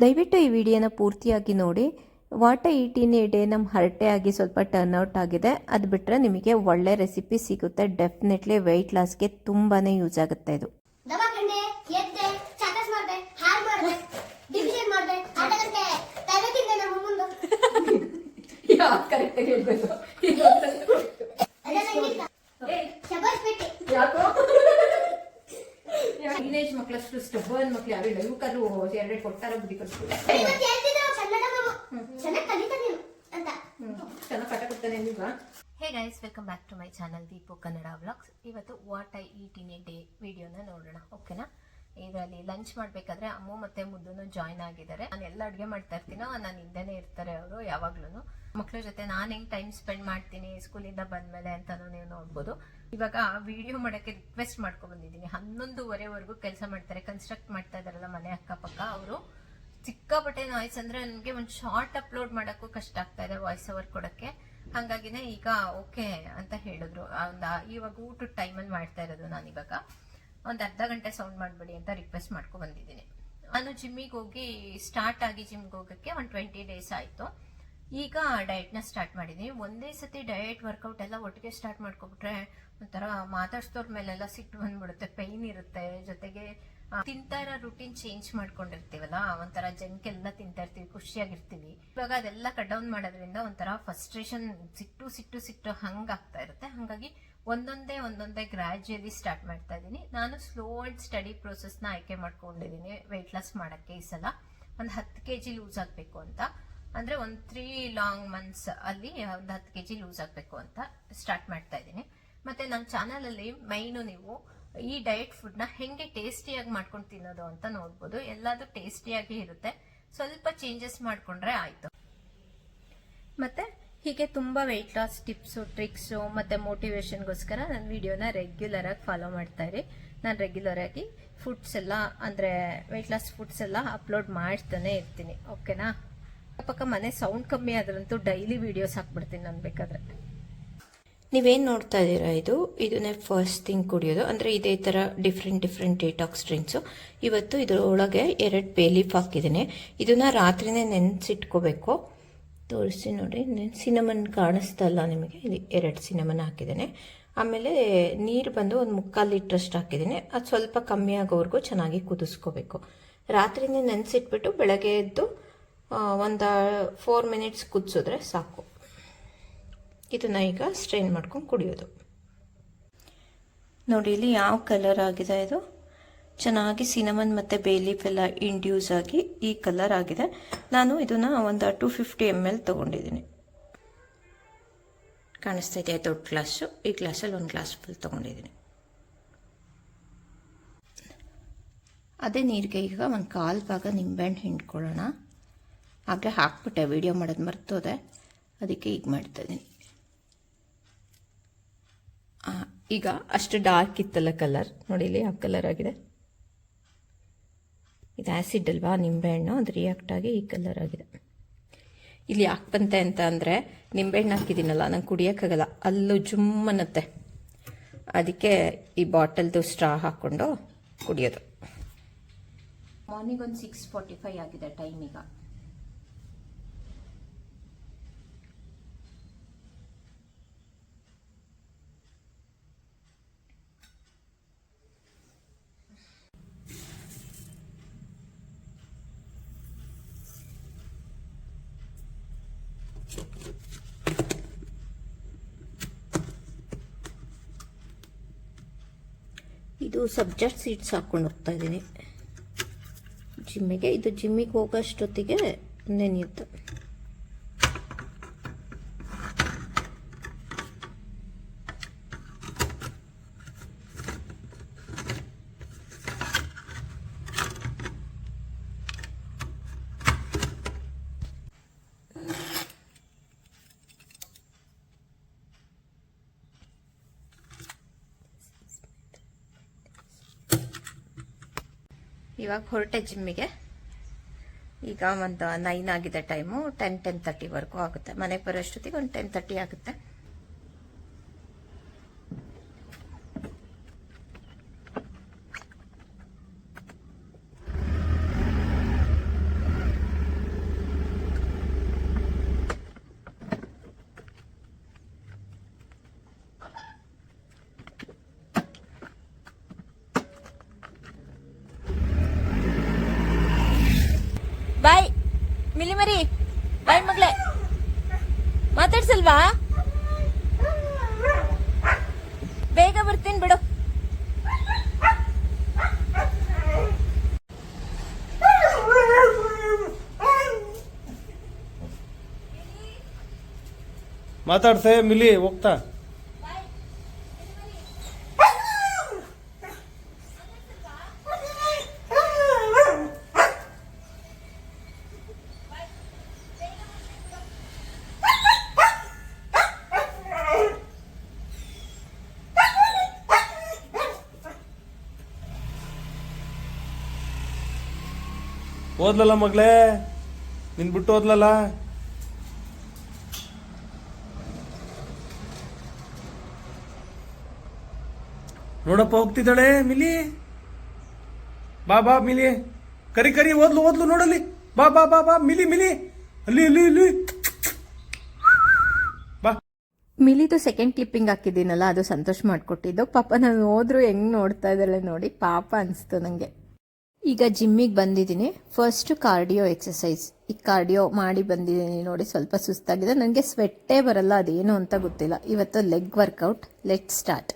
ದಯವಿಟ್ಟು ಈ ವಿಡಿಯೋನ ಪೂರ್ತಿಯಾಗಿ ನೋಡಿ. What I eat in a day ನಮ್ಮ ಹರಟೆ ಆಗಿ ಸ್ವಲ್ಪ ಟರ್ನ್ಔಟ್ ಆಗಿದೆ. ಅದು ಬಿಟ್ಟರೆ ನಿಮಗೆ ಒಳ್ಳೆ ರೆಸಿಪಿ ಸಿಗುತ್ತೆ. ಡೆಫಿನೆಟ್ಲಿ ವೆಯ್ಟ್ ಲಾಸ್ಗೆ ತುಂಬಾ ಯೂಸ್ ಆಗುತ್ತೆ ಇದು. ಟೀನೇಜ್ ಮಕ್ಕಳಷ್ಟು ಸ್ಟಬ್ಬರ್ನ್ ಮಕ್ಳು ಯಾರು ಇಲ್ಲ. ಇವಕ್ಕದು ಎರಡೆರಡು ಕೊಟ್ಟಾರ ಬುದ್ಧಿ ಕಲಿಸ್ತಾರೆ. ಚೆನ್ನಾಗಿ ಪಾಠ ಕೊಡ್ತಾನೆ ನಿಮ್ಗೆ. Hey guys, welcome back to my channel Deepu Kannada vlogs. ಇವತ್ತು what I eat in a day ವಿಡಿಯೋನ ನೋಡೋಣ, ಓಕೆನಾ? ಇದರಲ್ಲಿ ಲಂಚ್ ಮಾಡಬೇಕಾದ್ರೆ ಅಮ್ಮು ಮತ್ತೆ ಮುದ್ದುನು ಜಾಯ್ನ್ ಆಗಿದ್ದಾರೆ. ನಾನು ಎಲ್ಲ ಅಡುಗೆ ಮಾಡ್ತಾ ಇರ್ತೀನೋ, ನಾನು ಹಿಂದೆನೇ ಇರ್ತಾರೆ ಅವರು ಯಾವಾಗ್ಲೂ. ಮಕ್ಕಳ ಜೊತೆ ನಾನು ಹೆಂಗೆ ಟೈಮ್ ಸ್ಪೆಂಡ್ ಮಾಡ್ತೀನಿ ಸ್ಕೂಲಿಂದ ಬಂದ್ಮೇಲೆ ಅಂತಾನು ನೀವು ನೋಡ್ಬೋದು. ಇವಾಗ ವಿಡಿಯೋ ಮಾಡೋಕ್ಕೆ ರಿಕ್ವೆಸ್ಟ್ ಮಾಡ್ಕೊ ಬಂದಿದ್ದೀನಿ. 11:30ವರೆಗೂ ಕೆಲಸ ಮಾಡ್ತಾರೆ. ಕನ್ಸ್ಟ್ರಕ್ಟ್ ಮಾಡ್ತಾ ಇದಾರಲ್ಲ ಮನೆ ಅಕ್ಕಪಕ್ಕ, ಅವರು ಸಿಕ್ಕಾಪಟ್ಟೆ ನಾಯ್ಸ್. ಅಂದ್ರೆ ನನಗೆ ಒಂದು ಶಾರ್ಟ್ ಅಪ್ಲೋಡ್ ಮಾಡೋಕ್ಕೂ ಕಷ್ಟ ಆಗ್ತಾ ಇದೆ, ವಾಯ್ಸ್ ಓವರ್ ಕೊಡೋಕ್ಕೆ. ಹಾಗಾಗಿನೇ ಈಗ ಓಕೆ ಅಂತ ಹೇಳಿದ್ರು. ಇವಾಗ ಊಟದ ಟೈಮಲ್ಲಿ ಮಾಡ್ತಾ ಇರೋದು ನಾನು. ಇವಾಗ ಒಂದು ಅರ್ಧ ಗಂಟೆ ಸೌಂಡ್ ಮಾಡಬೇಡಿ ಅಂತ ರಿಕ್ವೆಸ್ಟ್ ಮಾಡ್ಕೊ ಬಂದಿದ್ದೀನಿ. ನಾನು ಜಿಮ್ಮಿಗೆ ಹೋಗಿ ಸ್ಟಾರ್ಟ್ ಆಗಿ ಜಿಮ್ಗೆ ಹೋಗೋಕ್ಕೆ ಒಂದು 20 ಡೇಸ್ ಆಯಿತು. ಈಗ ಡಯಟ್ನ ಸ್ಟಾರ್ಟ್ ಮಾಡಿದ್ದೀನಿ. ಒಂದೇ ಸತಿ ಡಯಟ್ ವರ್ಕೌಟ್ ಎಲ್ಲ ಒಟ್ಟಿಗೆ ಸ್ಟಾರ್ಟ್ ಮಾಡ್ಕೊಬಿಟ್ರೆ ಒಂಥರ ಮಾತಾಡ್ಸೋರ್ ಮೇಲೆಲ್ಲ ಸಿಟ್ಟು ಬಂದ್ಬಿಡುತ್ತೆ, ಪೈನ್ ಇರುತ್ತೆ. ಜೊತೆಗೆ ತಿಂತಾ ಇರೋ ರುಟೀನ್ ಚೇಂಜ್ ಮಾಡ್ಕೊಂಡಿರ್ತೀವಲ್ಲ, ಒಂಥರ ಜಂಕ್ ಎಲ್ಲ ತಿಂತಾ ಇರ್ತೀವಿ, ಖುಷಿಯಾಗಿರ್ತೀವಿ. ಇವಾಗ ಅದೆಲ್ಲ ಕಟ್ ಡೌನ್ ಮಾಡೋದ್ರಿಂದ ಒಂಥರ ಫ್ರಸ್ಟ್ರೇಷನ್, ಸಿಟ್ಟು ಹಂಗಾಗ್ತಾ ಇರುತ್ತೆ. ಹಾಗಾಗಿ ಒಂದೊಂದೇ ಗ್ರಾಜುಯಲಿ ಸ್ಟಾರ್ಟ್ ಮಾಡ್ತಾ ಇದ್ದೀನಿ. ನಾನು ಸ್ಲೋ ಅಂಡ್ ಸ್ಟಡಿ ಪ್ರೋಸೆಸ್ನ ಆಯ್ಕೆ ಮಾಡ್ಕೊಂಡಿದ್ದೀನಿ ವೆಯ್ಟ್ ಲಾಸ್ ಮಾಡೋಕ್ಕೆ. ಈ ಸಲ ಒಂದು 10 kg ಲೂಸ್ ಆಗಬೇಕು ಅಂತ, ಅಂದರೆ ಒಂದು 3 ಲಾಂಗ್ ಮಂತ್ಸ್ ಅಲ್ಲಿ ಒಂದು 10 kg ಲೂಸ್ ಆಗಬೇಕು ಅಂತ ಸ್ಟಾರ್ಟ್ ಮಾಡ್ತಾ ಇದ್ದೀನಿ. ಮತ್ತು ನನ್ನ ಚಾನಲಲ್ಲಿ ಮೈನು ನೀವು ಈ ಡಯಟ್ ಫುಡ್ನ ಹೆಂಗೆ ಟೇಸ್ಟಿಯಾಗಿ ಮಾಡ್ಕೊಂಡು ತಿನ್ನೋದು ಅಂತ ನೋಡ್ಬೋದು. ಎಲ್ಲದೂ ಟೇಸ್ಟಿಯಾಗಿ ಇರುತ್ತೆ, ಸ್ವಲ್ಪ ಚೇಂಜಸ್ ಮಾಡಿಕೊಂಡ್ರೆ ಆಯಿತು. ಮತ್ತು ಹೀಗೆ ತುಂಬ ವೆಯ್ಟ್ ಲಾಸ್ ಟಿಪ್ಸು, ಟ್ರಿಕ್ಸು ಮತ್ತು ಮೋಟಿವೇಶನ್ಗೋಸ್ಕರ ನನ್ನ ವಿಡಿಯೋನ ರೆಗ್ಯುಲರಾಗಿ ಫಾಲೋ ಮಾಡ್ತಾ ಇರಿ. ನಾನು ರೆಗ್ಯುಲರಾಗಿ ಫುಡ್ಸ್ ಎಲ್ಲ, ಅಂದರೆ ವೆಯ್ಟ್ ಲಾಸ್ ಫುಡ್ಸ್ ಎಲ್ಲ ಅಪ್ಲೋಡ್ ಮಾಡ್ತಾನೆ ಇರ್ತೀನಿ, ಓಕೆನಾ? ಪಕ್ಕ ಮನೆ ಸೌಂಡ್ ಕಮ್ಮಿ ಆದ್ರಂತೂ ಡೈಲಿ ವಿಡಿಯೋಸ್ ಹಾಕ್ಬಿಡ್ತೀನಿ ನಾನು ಬೇಕಾದರೆ. ನೀವೇನು ನೋಡ್ತಾ ಇದ್ದೀರಾ, ಇದನ್ನೇ ಫಸ್ಟ್ ಥಿಂಗ್ ಕುಡಿಯೋದು. ಅಂದರೆ ಇದೇ ಥರ ಡಿಫ್ರೆಂಟ್ ಡಿಟಾಕ್ಸ್ ಡ್ರಿಂಕ್ಸು. ಇವತ್ತು ಇದರೊಳಗೆ 2 ಬೇ ಲೀಫ್ ಹಾಕಿದ್ದೀನಿ. ಇದನ್ನು ರಾತ್ರಿನೇ ನೆನೆಸಿಟ್ಕೋಬೇಕು. ತೋರಿಸಿ ನೋಡಿ, ಸಿನಮನ್ ಕಾಣಿಸ್ತಲ್ಲ ನಿಮಗೆ? ಇದು 2 ಸಿನಮನ್ ಹಾಕಿದ್ದೇನೆ. ಆಮೇಲೆ ನೀರು ಬಂದು ಒಂದು 3/4 ಲೀಟ್ರಷ್ಟು ಹಾಕಿದ್ದೀನಿ. ಅದು ಸ್ವಲ್ಪ ಕಮ್ಮಿ ಆಗೋವರೆಗೂ ಚೆನ್ನಾಗಿ ಕುದಿಸ್ಕೋಬೇಕು. ರಾತ್ರಿನೇ ನೆನೆಸಿಟ್ಬಿಟ್ಟು ಬೆಳಗ್ಗೆ ಎದ್ದು ಒಂದು 4 ಮಿನಿಟ್ಸ್ ಕುದಿಸಿದ್ರೆ ಸಾಕು. ಇದನ್ನು ಈಗ ಸ್ಟ್ರೈನ್ ಮಾಡ್ಕೊಂಡು ಕುಡಿಯೋದು. ನೋಡಿ ಇಲ್ಲಿ ಯಾವ ಕಲರ್ ಆಗಿದೆ. ಇದು ಚೆನ್ನಾಗಿ ಸಿನಮನ್ ಮತ್ತು ಬೇ ಲೀಫ್ ಎಲ್ಲ ಇಂಡ್ಯೂಸ್ ಆಗಿ ಈ ಕಲರ್ ಆಗಿದೆ. ನಾನು ಇದನ್ನು ಒಂದು 250 ml ತೊಗೊಂಡಿದ್ದೀನಿ. ಕಾಣಿಸ್ತಾ ಇದೆಯಾ? ದೊಡ್ಡ ಗ್ಲಾಸು. ಈ ಗ್ಲಾಸಲ್ಲಿ 1 ಗ್ಲಾಸ್ ಫುಲ್ ತೊಗೊಂಡಿದ್ದೀನಿ. ಅದೇ ನೀರಿಗೆ ಈಗ ಒಂದು 1/4 ಭಾಗ ನಿಂಬೆಹಣ್ಣು ಹಿಂಡ್ಕೊಳ್ಳೋಣ. ಆಗಲೇ ಹಾಕ್ಬಿಟ್ಟೆ, ವಿಡಿಯೋ ಮಾಡೋದು ಮರ್ತೋದೆ, ಅದಕ್ಕೆ ಈಗ ಮಾಡ್ತಾಯಿದ್ದೀನಿ. ಈಗ ಅಷ್ಟು ಡಾರ್ಕ್ ಇತ್ತಲ್ಲ ಕಲರ್, ನೋಡಿ ಇಲ್ಲಿ ಯಾವ ಕಲರ್ ಆಗಿದೆ. ಇದು ಆ್ಯಸಿಡ್ ಅಲ್ವಾ, ನಿಂಬೆಹಣ್ಣು, ಅದು ರಿಯಾಕ್ಟ್ ಆಗಿ ಈ ಕಲರ್ ಆಗಿದೆ. ಇಲ್ಲಿ ಯಾಕೆ ಬಂತೆ ಅಂತ ಅಂದರೆ, ನಿಂಬೆಹಣ್ಣು ಹಾಕಿದ್ದೀನಲ್ಲ, ನಂಗೆ ಕುಡಿಯೋಕ್ಕಾಗಲ್ಲ, ಅಲ್ಲೂ ಜುಮ್ ಅನ್ನತ್ತೆ. ಅದಕ್ಕೆ ಈ ಬಾಟಲ್ದು ಸ್ಟ್ರಾ ಹಾಕ್ಕೊಂಡು ಕುಡಿಯೋದು. ಮಾರ್ನಿಂಗ್ ಒಂದು 6:45 ಆಗಿದೆ ಟೈಮ್ ಈಗ. ಇದು ಸಬ್ಜಾ ಸೀಡ್ಸ್ ಹಾಕ್ಕೊಂಡು ಹೋಗ್ತಾ ಇದ್ದೀನಿ ಜಿಮ್ಮಿಗೆ. ಇದು ಜಿಮ್ಮಿಗೆ ಹೋಗೋಷ್ಟೊತ್ತಿಗೆ ನೆನೆಯುತ್ತೆ. ಇವಾಗ ಹೊರಟೆ ಜಿಮ್ಮಿಗೆ. ಈಗ ಒಂದು 9 ಆಗಿದೆ ಟೈಮು. 10-10:30ವರೆಗೂ ಆಗುತ್ತೆ. ಮನೆಗೆ ಬರೋಷ್ಟೊತ್ತಿಗೆ ಒಂದು 10:30 ಆಗುತ್ತೆ. ಮಿಲಿ ಮರಿ ಬಾಯ್ ಮಗ್ಳೆ ಮಾತಾಡ್ಸಲ್ವಾ? ಬೇಗ ಬರ್ತೀನಿ ಬಿಡು. ಮಾತಾಡ್ಸೆ ಮಿಲಿ ಹೋಗ್ತಾ. ಓದ್ಲಲ್ಲ ಮಗಳೇ, ನಿನ್ ಬಿಟ್ಟು ಓದ್ಲಲ್ಲ. ನೋಡಪ್ಪ ಹೋಗ್ತಿದ್ದಾಳೆ ಮಿಲಿ. ಬಾ ಬಾ ಮಿಲಿ, ಕರಿ ಕರಿ, ಓದ್ಲು ಓದ್ಲು ನೋಡಲ್ಲಿ. ಬಾ ಬಾ ಬಾ ಬಾ ಮಿಲಿ ಮಿಲಿ, ಅಲ್ಲಿ ಅಲ್ಲಿ ಅಲ್ಲಿ. ಬಾ. ಮಿಲಿದು ಸೆಕೆಂಡ್ ಕ್ಲಿಪ್ಪಿಂಗ್ ಹಾಕಿದ್ದೀನಲ್ಲ, ಅದು ಸಂತೋಷ ಮಾಡಿಕೊಟ್ಟಿದ್ದು. ಪಾಪ ನಾನು ಹೋದ್ರು ಹೆಂಗ್ ನೋಡ್ತಾ ಇದ್ದಾಳೆ ನೋಡಿ, ಪಾಪ ಅನಿಸ್ತು ನನಗೆ. ಈಗ ಜಿಮ್ಮಿಗೆ ಬಂದಿದ್ದೀನಿ. First cardio exercise. ಈ ಕಾರ್ಡಿಯೋ ಮಾಡಿ ಬಂದಿದ್ದೀನಿ ನೋಡಿ, ಸ್ವಲ್ಪ ಸುಸ್ತಾಗಿದೆ. ನನಗೆ ಸ್ವೆಟ್ಟೇ ಬರಲ್ಲ, ಅದೇನು ಅಂತ ಗೊತ್ತಿಲ್ಲ. ಇವತ್ತು ಲೆಗ್ ವರ್ಕೌಟ್. Let start.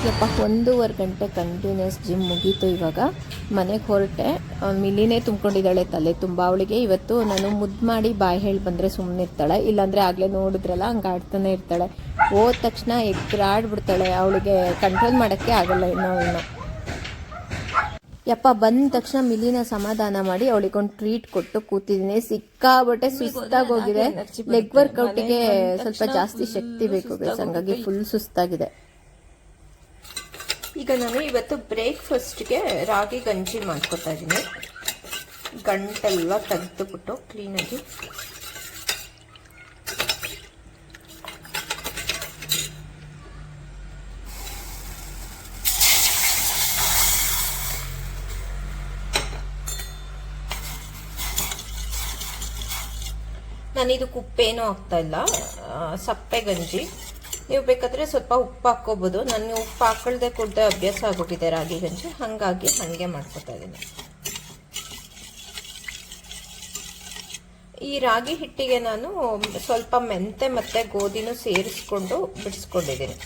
ಯಪ್ಪ 1.5 ಗಂಟೆ ಕಂಟಿನ್ಯೂಸ್ ಜಿಮ್ ಮುಗೀತು. ಇವಾಗ ಮನೆಗೆ ಹೊರಟೆ. ಮಿಲಿನೇ ತುಂಬ್ಕೊಂಡಿದ್ದಾಳೆ ತಲೆ ತುಂಬ. ಅವಳಿಗೆ ಇವತ್ತು ನಾನು ಮುದ್ದು ಮಾಡಿ ಬಾಯಿ ಹೇಳಿ ಬಂದರೆ ಸುಮ್ಮನೆ ಇರ್ತಾಳೆ, ಇಲ್ಲಾಂದರೆ ಆಗಲೇ ನೋಡಿದ್ರಲ್ಲ ಹಂಗೆ ಆಡ್ತಾನೆ ಇರ್ತಾಳೆ. ಹೋದ ತಕ್ಷಣ ಎಗ್ರಾಡ್ಬಿಡ್ತಾಳೆ. ಅವಳಿಗೆ ಕಂಟ್ರೋಲ್ ಮಾಡೋಕ್ಕೆ ಆಗಲ್ಲ ಇನ್ನೂ. ಯಪ್ಪ ಬಂದ ತಕ್ಷಣ ಮಿಲಿನ ಸಮಾಧಾನ ಮಾಡಿ ಅವಳಿಗೊಂದು ಟ್ರೀಟ್ ಕೊಟ್ಟು ಕೂತಿದ್ದೀನಿ. ಸಿಕ್ಕಾಬಟ್ಟೆ ಸುಸ್ತಾಗಿ ಹೋಗಿದೆ. ಲೆಗ್ ವರ್ಕೌಟಿಗೆ ಸ್ವಲ್ಪ ಜಾಸ್ತಿ ಶಕ್ತಿ ಬೇಕು ಗೈಸ್, ಹಂಗಾಗಿ ಫುಲ್ ಸುಸ್ತಾಗಿದೆ. ಈಗ ನಾನು ಇವತ್ತು ಬ್ರೇಕ್ಫಾಸ್ಟ್ಗೆ ರಾಗಿ ಗಂಜಿ ಮಾಡ್ಕೊತಾ ಇದ್ದೀನಿ. ಗಂಟೆಲ್ಲ ತೆಗೆದುಬಿಟ್ಟು ಕ್ಲೀನಾಗಿ. ನಾನಿದಕ್ಕೆ ಉಪ್ಪೇನೂ ಹಾಕ್ತಾ ಇಲ್ಲ, ಸಪ್ಪೆ ಗಂಜಿ. ನೀವು ಬೇಕಾದರೆ ಸ್ವಲ್ಪ ಉಪ್ಪು ಹಾಕ್ಕೋಬೋದು. ನನಗೆ ಉಪ್ಪು ಹಾಕಳ್ದೆ ಕೊಡದೆ ಅಭ್ಯಾಸ ಆಗೋಗಿದೆ ರಾಗಿ ಗಂಜಿ, ಹಾಗಾಗಿ ಹಾಗೆ ಮಾಡ್ಕೊತಾ ಇದ್ದೀನಿ. ಈ ರಾಗಿ ಹಿಟ್ಟಿಗೆ ನಾನು ಸ್ವಲ್ಪ ಮೆಂತೆ ಮತ್ತು ಗೋಧಿನೂ ಸೇರಿಸ್ಕೊಂಡು ಬಿಡಿಸ್ಕೊಂಡಿದ್ದೀನಿ.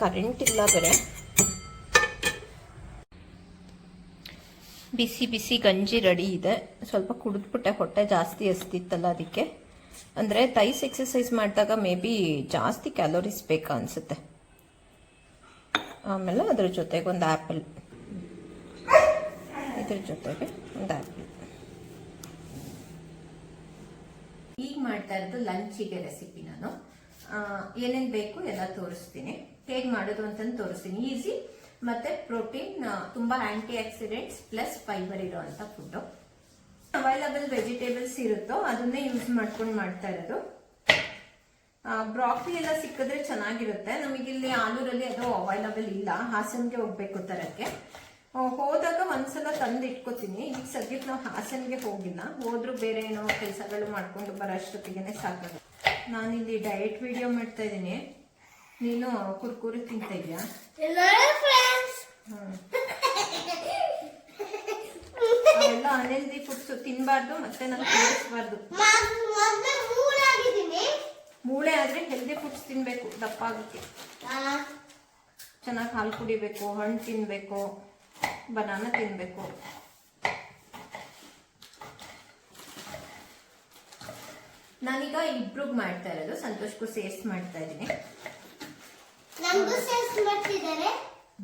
ಕರೆಂಟ್ ಇಲ್ಲ ಬೇರೆ. ಬಿಸಿ ಬಿಸಿ ಗಂಜಿ ರೆಡಿ ಇದೆ. ಸ್ವಲ್ಪ ಕುಡಿದ್ಬಿಟ್ಟೆ, ಹೊಟ್ಟೆ ಜಾಸ್ತಿ ಹಸ್ತಿತ್ತಲ್ಲ ಅದಕ್ಕೆ. ಅಂದರೆ ಥೈಸ್ ಎಕ್ಸಸೈಸ್ ಮಾಡಿದಾಗ ಮೇ ಬಿ ಜಾಸ್ತಿ ಕ್ಯಾಲೋರೀಸ್ ಬೇಕಾ ಅನಿಸುತ್ತೆ. ಆಮೇಲೆ ಅದ್ರ ಜೊತೆಗೆ ಒಂದು ಆ್ಯಪಲ್, ಇದ್ರ ಜೊತೆಗೆ ಒಂದು ಆ್ಯಪಲ್. ಈಗ ಮಾಡ್ತಾ ಇರೋದು ಲಂಚಿಗೆ ರೆಸಿಪಿ. ನಾನು ಏನೇನು ಬೇಕು ಎಲ್ಲ ತೋರಿಸ್ತೀನಿ, ಹೇಗೆ ಮಾಡೋದು ಅಂತಂದು ತೋರಿಸ್ತೀನಿ. ಈಸಿ ಮತ್ತು ಪ್ರೋಟೀನ್, ತುಂಬ ಆ್ಯಂಟಿ ಆಕ್ಸಿಡೆಂಟ್ಸ್ ಪ್ಲಸ್ ಫೈಬರ್ ಇರೋವಂಥ ಫುಡ್ಡು. ಅವೈಲಬಲ್ ವೆಜಿಟೇಬಲ್ಸ್ ಇರುತ್ತೋ ಅದನ್ನೇ ಯೂಸ್ ಮಾಡ್ಕೊಂಡು ಮಾಡ್ತಾ ಇರೋದು. ಬ್ರಾಕ್ಲಿ ಎಲ್ಲ ಸಿಕ್ಕಿದ್ರೆ ಚೆನ್ನಾಗಿರುತ್ತೆ. ನಮಗಿಲ್ಲಿ ಆಲೂರಲ್ಲಿ ಅದು ಅವೈಲಬಲ್ ಇಲ್ಲ, ಹಾಸನ್ಗೆ ಹೋಗ್ಬೇಕು ತರಕ್ಕೆ. ಹೋದಾಗ ಒಂದ್ಸಲ ತಂದು ಇಟ್ಕೋತೀನಿ. ಈಗ ಸದ್ಯಕ್ಕೆ ನಾವು ಹಾಸನ್ಗೆ ಹೋಗಿಲ್ಲ, ಹೋದ್ರೂ ಬೇರೆ ಏನೋ ಕೆಲಸಗಳು ಮಾಡ್ಕೊಂಡು ಬರೋ ಅಷ್ಟೊತ್ತಿಗೆ ಸಾಕಾಗುತ್ತೆ. ನಾನಿಲ್ಲಿ ಡಯಟ್ ವಿಡಿಯೋ ಮಾಡ್ತಾ ಇದ್ದೀನಿ, ನೀನು ಕುರ್ಕುರಿ ತಿಂತ ಇದೆಯಾ? ಅವೆಲ್ಲ ಅನ್ಹೆಲ್ದಿ ಫುಡ್ಸ್ ತಿನ್ಬಾರ್ದು, ಮತ್ತೆ ನಾನು ತೋರಿಸ್ಬಾರ್ದು. ಮೂಳೆ ಆದ್ರೆ ಹೆಲ್ದಿ ಫುಡ್ಸ್ ತಿನ್ಬೇಕು ದಪ್ಪ ಆಗುತ್ತೆ. ಚೆನ್ನಾಗಿ ಹಾಲು ಕುಡಿಬೇಕು, ಹಣ್ಣು ತಿನ್ಬೇಕು, ಬನಾನಾ ತಿನ್ಬೇಕು. ನಾನೀಗ ಇಬ್ರಿಗೆ ಮಾಡ್ತಾ ಇರೋದು, ಸಂತೋಷ್ಗೂ ಸೇರ್ಸ್ ಮಾಡ್ತಾ ಇದ್ದೀನಿ.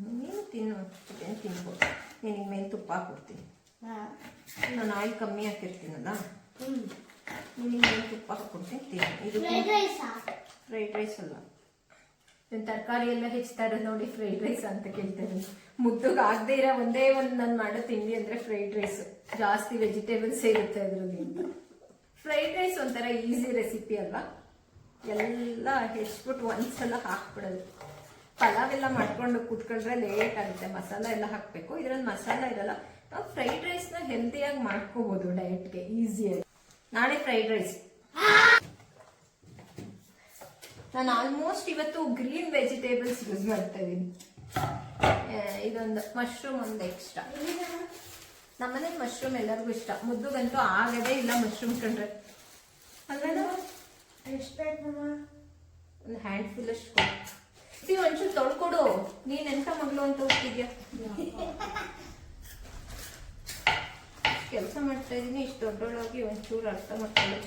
ನೀನು ತಿನ್ನು ಚಿಕನ್ ತಿನ್ಬೋದು. ನಿನಗೆ ಮೇಲೆ ತುಪ್ಪ ಹಾಕ್ಬಿಡ್ತೀನಿ. ನಾನು ಆಯಿಲ್ ಕಮ್ಮಿ ಹಾಕಿರ್ತೀನಲ್ಲ, ನಿನಗೆ ಮೇಲೆ ತುಪ್ಪ ಹಾಕ್ಬಿಡ್ತೀನಿ ತಿನ್ನು. ಇದು ಫ್ರೈಡ್ ರೈಸ್ ಅಲ್ಲ, ತರಕಾರಿ ಎಲ್ಲ ಹೆಚ್ಚುತ್ತಾ ಇರೋದು ನೋಡಿ ಫ್ರೈಡ್ ರೈಸ್ ಅಂತ ಕೇಳ್ತಾರೆ. ಮುದ್ದಕ್ಕೆ ಆಗದೆ ಇರೋ ಒಂದೇ ಒಂದು ನಾನು ಮಾಡೋ ತಿಂಡಿ ಅಂದ್ರೆ ಫ್ರೈಡ್ ರೈಸ್. ಜಾಸ್ತಿ ವೆಜಿಟೇಬಲ್ಸ್ ಇರುತ್ತೆ ಅದರಲ್ಲಿ. ಫ್ರೈಡ್ ರೈಸ್ ಒಂಥರ ಈಸಿ ರೆಸಿಪಿ ಅಲ್ವಾ? ಎಲ್ಲ ಹೆಚ್ಚಿಬಿಟ್ಟು ಒಂದ್ಸಲ ಹಾಕ್ಬಿಡೋದು. ಪಲಾವ್ ಎಲ್ಲ ಮಾಡ್ಕೊಂಡು ಕೂತ್ಕೊಂಡ್ರೆ ಲೇಟ್ ಆಗುತ್ತೆ. ಮಸಾಲ ಎಲ್ಲ ಹಾಕಬೇಕು, ಇದ್ರಲ್ಲಿ ಮಸಾಲ ಇರಲ್ಲ. ನಾವು ಫ್ರೈಡ್ ರೈಸ್ನ ಹೆಲ್ದಿಯಾಗಿ ಮಾಡ್ಕೋಬಹುದು ಡಯಟ್ಗೆ ಈಸಿಯಾಗಿ. ನಾಳೆ ಫ್ರೈಡ್ ರೈಸ್. ನಾನು ಆಲ್ಮೋಸ್ಟ್ ಇವತ್ತು ಗ್ರೀನ್ ವೆಜಿಟೇಬಲ್ಸ್ ಯೂಸ್ ಮಾಡ್ತಾ ಇದ್ದೀನಿ. ಇದೊಂದು ಮಶ್ರೂಮ್ ಒಂದು ಎಕ್ಸ್ಟ್ರಾ. ನಮ್ಮನೇಲಿ ಮಶ್ರೂಮ್ ಎಲ್ಲರಿಗೂ ಇಷ್ಟ. ಮುದ್ದುಗಂತೂ ಆಗದೇ ಇಲ್ಲ ಮಶ್ರೂಮ್ ಕಂಡ್ರೆ. ಅಲ್ವೇನೋ ಒಂದು ಹ್ಯಾಂಡ್ ಫುಲ್ ಅಷ್ಟು ಕೊಡು. ಒಂಚೂರು ತೊಳ್ಕೊಡು. ನೀನ್ ಎಂತ ಮಗಳು ಅಂತ ಹೋಗ್ತಿದ್ಯಾ? ಕೆಲಸ ಮಾಡ್ತಾ ಇದೀನಿ, ಇಷ್ಟು ದೊಡ್ಡೊಳಗೆ ಒಂಚೂರು ಅರ್ಥ ಮಾಡ್ಕೊಳ್ಳಿ.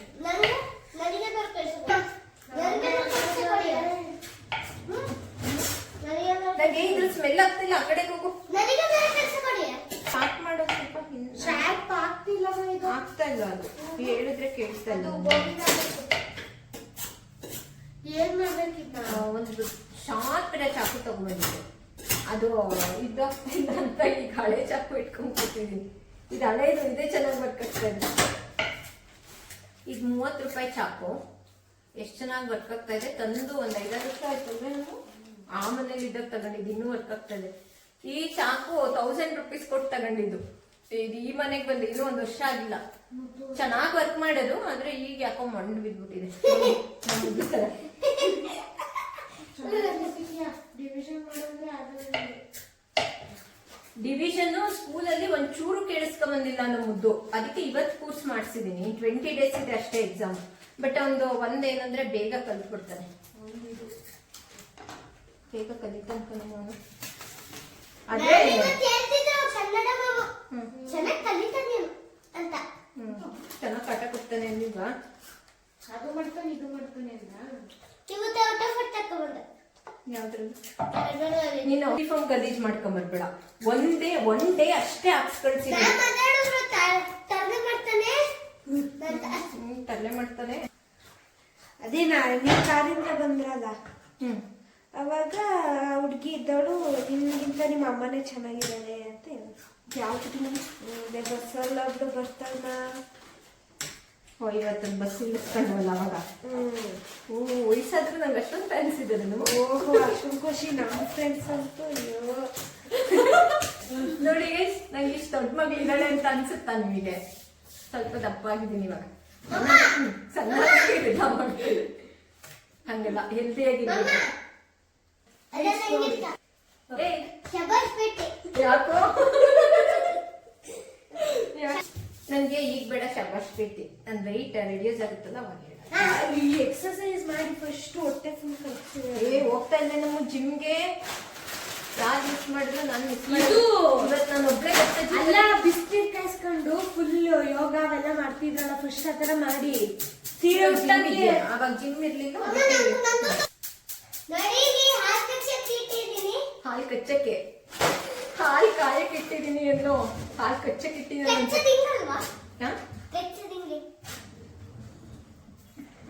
ನನಗೆ ಇದ್ರ ಸ್ಮೆಲ್ ಆಗ್ತಿಲ್ಲ. ಆ ಕಡೆಗೆ ಹೋಗು. ಸ್ಟಾರ್ಟ್ ಮಾಡೋದು ಸ್ವಲ್ಪ ಆಗ್ತಾ ಇಲ್ಲ. ಅದು ಹೇಳಿದ್ರೆ ಕೇಳಿಸ್ತಾ ಇಲ್ಲ. ಒಂದು ಶಾರ್ಪ್ ಇರೋ ಚಾಕು ತಗೊಂಡ್ಬಂದಿದ್ದೆ, ಅದು ಇದಾಗ್ತಿಲ್ಲ ಅಂತ ಈಗ ಹಳೆ ಚಾಕು ಇಟ್ಕೊಂಡ್ ಕೂತಿದ್ದೀನಿ. ಇದು ಹಳೇದು, ಇದೇ ಚೆನ್ನಾಗಿ ವರ್ಕ್ ಆಗ್ತಾ ಇದೆ. ಈಗ 30 ರೂಪಾಯಿ ಚಾಕು ಎಷ್ಟು ಚೆನ್ನಾಗಿ ವರ್ಕ್ ಆಗ್ತಾ ಇದೆ. ತಂದು ಒಂದು 5-6 ವರ್ಷ ಆಯ್ತು ನಾನು ಆ ಮನೇಲಿ ಇದ್ದಾಗ ತಗೊಂಡಿದ್ದು, ಇನ್ನೂ ವರ್ಕ್ ಆಗ್ತಾ ಇದೆ. ಈ ಚಾಕು 1000 ರೂಪೀಸ್ ಕೊಟ್ಟು ತಗೊಂಡಿದ್ದು. ಇದು ಈ ಮನೆಗೆ ಬಂದು ಇನ್ನೂ 1 ವರ್ಷ ಆಗಿಲ್ಲ. ಚೆನ್ನಾಗಿ ವರ್ಕ್ ಮಾಡೋದು, ಆದ್ರೆ ಈಗ ಯಾಕೋ ಮಣ್ಣು ಬಿದ್ಬಿಟ್ಟಿದೆ. ಡಿವಿಷನ್ ಸ್ಕೂಲಲ್ಲಿ ಒಂಚೂರು ಕೇಳಿಸ್ಕೊಂಬಂದಿಲ್ಲ ನಮ್ಮ ಮುದ್ದು. ಅದಕ್ಕೆ ಇವತ್ತು ಕೋರ್ಸ್ ಮಾಡಿಸಿದೀನಿ. 20 ಡೇಸ್ ಇದೆ ಅಷ್ಟೇ ಎಕ್ಸಾಮ್. ಬಟ್ ಒಂದೇನಂದ್ರೆ ಬೇಗ ಕಲ್ತ್ಬಿಡ್ತಾನೆ. ಬೇಗ ಕಲಿತಾನೆ ಅವನು. ಅದೇ ಚೆನ್ನಾಗಿ ಪಾಠ ಕೊಡ್ತಾನೆ ಅಂದಿಲ್ವ? ಅದು ಮಾಡ್ತಾನೆ ಇದು ಮಾಡ್ತಾನೆ ಅಂತ ಯಾವ್ದ್ರಲ್ಲಿ? ನೀನು ಯೂನಿಫಾರ್ಮ್ ಗಲೀಜ್ ಮಾಡ್ಕೊಂಬರ್ಬೇಡ. ಒನ್ ಡೇ ಅಷ್ಟೇ ಹಾಕ್ಸ್ ಕಳ್ಸಿದ್ದೀನಿ. ತರಲೆ ಮಾಡ್ತಾನೆ. ಅದೇ ನೀವು ಕಾರಿಂದ ಬಂದ್ರಲ್ಲ, ಅವಾಗ ಹುಡ್ಗಿ ಇದ್ದವಳು ನಿಮ್ಗಿಂತ ನಿಮ್ಮ ಅಮ್ಮನೇ ಚೆನ್ನಾಗಿದ್ದಾಳೆ ಅಂತ ಯಾವ್ದು? ಬಸ್ಸಲ್ಲ ಒಬ್ಳು ಬರ್ತಾಳ. ಇವತ್ತು ಬಸ್ ಇಳಿಸ್ಕೊಂಡವಲ್ಲ ಅವಾಗ. ವಯಸ್ಸಾದ್ರೂ ನಂಗೆ ಅಷ್ಟೊಂದು ಫ್ಯಾನ್ಸ್ ಇದ್ದಾರೆ. ಓಹೋ, ಅಷ್ಟೊಂದು ಖುಷಿ. ನಮ್ಮ ಫ್ರೆಂಡ್ಸ್ ಅಂತೂ ಅಯ್ಯೋ ನೋಡಿ, ನಂಗೆ ಇಷ್ಟು ದೊಡ್ಡ ಮಗಳಿದ್ದಾಳೆ ಅಂತ ಅನ್ಸುತ್ತಾ ನಿಮಗೆ? ಸ್ವಲ್ಪ ದಪ್ಪ ಆಗಿದ್ದೀನಿ ಇವಾಗ. ಸಣ್ಣ ಹಂಗಲ್ಲ, ಹೆಲ್ದಿಯಾಗಿರ್ಬೇಕು. ಯಾಕೋ ನನ್ಗೆ ಈಗ ಬೇಡ ಶಬಾಷ್ ಪೇಟಿ. ನನ್ ವೆಯ್ಟ್ ರೆಡ್ಯೂಸ್ ಆಗುತ್ತಲ್ಲ ಅವಾಗ ಹೇಳ. ಈ ಎಕ್ಸರ್ಸೈಸ್ ಮಾಡಿ ಫಸ್ಟ್ ಹೊಟ್ಟೆ ಫುಲ್ ಹೋಗ್ತಾ ಇದ್ದೆ ನಮ್ಮ ಜಿಮ್ಗೆ. ಯಾರು ಮಿಸ್ ಮಾಡಿದ್ರು ನಾನು ಮಿಸ್ ಮಾಡಿದ್ದು. ಇವತ್ತು ನಾನು ಒಬ್ಬರೇ ಅಲ್ಲ, ಬಿಸ್ನೀರ್ ಕಾಯಿಸ್ಕೊಂಡು ಫುಲ್ ಯೋಗ ಅವೆಲ್ಲ ಮಾಡ್ತಿದ್ರಲ್ಲ, ಫಸ್ಟ್ ಆತರ ಮಾಡಿ ಸೀರೆ ಉಟ್ಟಾಗಿದ್ದೆ. ಅವಾಗ ಜಿಮ್ ಇರ್ಲಿಲ್ಲ. ಹಾಲು ಕಚ್ಚಕ್ಕೆ, ಹಾಲು ಕಾಯಕ್ಕೆ ಇಟ್ಟಿದ್ದೀನಿ. ಎಲ್ಲೋ ಹಾಲು ಕಚ್ಚಕ್ಕೆ ಇಟ್ಟಿದ್ದೀನಿ.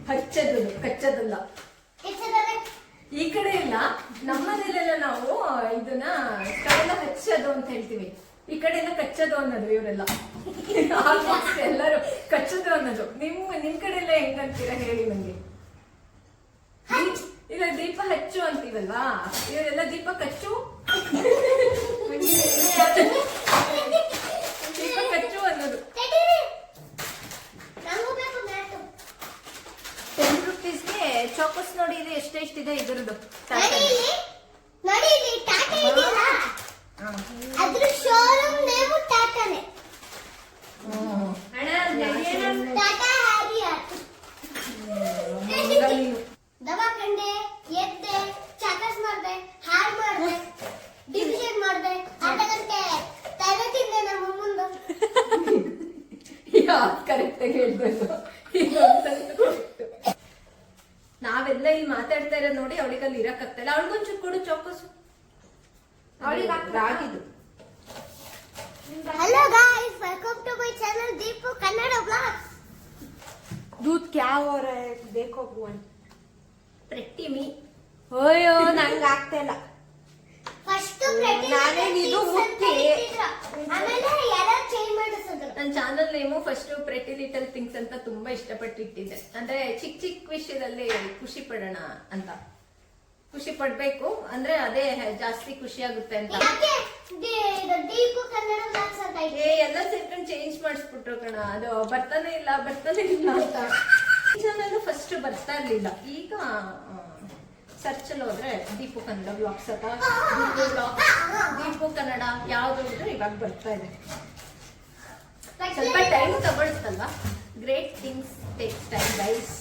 ಹಚ್ಚದು, ಕಚ್ಚದಲ್ಲ. ಈ ಕಡೆ ಇಲ್ಲ, ನಮ್ಮನೆಲ್ಲ ನಾವು ಇದನ್ನ ಕಡೆಲ್ಲ ಹಚ್ಚೋದು ಅಂತ ಹೇಳ್ತೀವಿ. ಈ ಕಡೆ ಎಲ್ಲ ಕಚ್ಚೋದು ಅನ್ನೋದು. ಇವರೆಲ್ಲ ಆಲ್ಮೋಸ್ಟ್ ಎಲ್ಲರೂ ಕಚ್ಚೋದು ಅನ್ನೋದು. ನಿಮ್ ಕಡೆ ಎಲ್ಲ ಹೆಂಗಂತೀರಾ ಹೇಳಿ ನಂಗೆ. ಈಗ ದೀಪ ಹಚ್ಚು ಅಂತೀವಲ್ವಾ, ಇವರೆಲ್ಲ ದೀಪ ಕಚ್ಚು, ದೀಪ ಕಚ್ಚು ಅನ್ನೋದು. 10 ರೂಪೀಸ್ಗೆ ಚಾಕೋಸ್ ನೋಡಿ. ಇದು ಎಷ್ಟೆಷ್ಟಿದೆ ಇದರದ್ದು. ದವಾಖಂಡೆ ಎದ್ದೆ, ಚಾಕಸ್ ಮಾಡ್ದೆ, ಹಾಲ್ ಮಾಡ್ದೆ, ಡಿವಿಷನ್ ಮಾಡ್ದೆ, ಅರ್ಧ ಗಂಟೆ ತಲೆ ತಿಂದೆ ನಮ್ಮ ಮುಂದೆ. ಕರೆಕ್ಟ್ ಆಗಿ ಹೇಳ್ಬೇಕು. ನಾವೆಲ್ಲ ಇಲ್ಲಿ ಮಾತಾಡ್ತಾ ಇರೋದು ನೋಡಿ ಅವಳಿಗೆ ಅಲ್ಲಿ ಇರಕ್ಕಾಗ್ತಲ್ಲ. ಅವಳಿಗೊಂಚೂರು ಕೊಡು ಚಾಕೋಸು. ರಾಗಿದು. Hello guys, welcome to my channel Deepu Kannada blogs. दूध क्या हो रहा है देखो भुवन. ಪ್ರೆಟ್ಟಿ ಮೀ ಅಯ್ಯೋ ನಂಗೆ ಆಗ್ತಾ ಇಲ್ಲ. ಫಸ್ಟ್ ನಾನೇನಿದು ಮುಟ್ಟಿ ಆಮೇಲೆ ಯಾರು ಚೇಂಜ್ ಮಾಡಿಸಿದ್ರು. ನನ್ನ channel name first pretty little things ಅಂತ ತುಂಬಾ ಇಷ್ಟಪಟ್ಟು ಇಟ್ಟಿದ್ದೆ. ಅಂದ್ರೆ ಚಿಕ್ಕ ಚಿಕ್ಕ ವಿಷಯದಲ್ಲಿ ಖುಷಿ ಪಡೋಣ ಅಂತ. ಖುಷಿ ಪಡ್ಬೇಕು ಅಂದ್ರೆ ಅದೇ ಜಾಸ್ತಿ ಖುಷಿ ಆಗುತ್ತೆ ಅಂತ. ಯಾಕೆ ದೀಪು ಕನ್ನಡ ಬ್ಲಾಗ್ಸ್ ಅಂತ ಇದೆ? ಎಲ್ಲ ಸೇರ್ಕೊಂಡು ಚೇಂಜ್ ಮಾಡಿಸ್ಬಿಟ್ರು ಕಣ. ಅದು ಬರ್ತಾನೆ ಇಲ್ಲ ಅಂತ. ಚಾನಲ್ ಫಸ್ಟ್ ಬರ್ತಾ ಇರ್ಲಿಲ್ಲ. ಈಗ ಸರ್ಚ್ ಅಲ್ಲಿ ಹೋದ್ರೆ ದೀಪು ಕನ್ನಡ ಬ್ಲಾಗ್ಸ್ ಅಥವಾ ದೀಪು ಕನ್ನಡ ಯಾವ್ದು ಹೋದ್ರೆ ಇವಾಗ ಬರ್ತಾ ಇದೆ. ಸ್ವಲ್ಪ ಟೈಮ್ ತಗೊಳ್ತಲ್ವಾ. Great things takes time guys.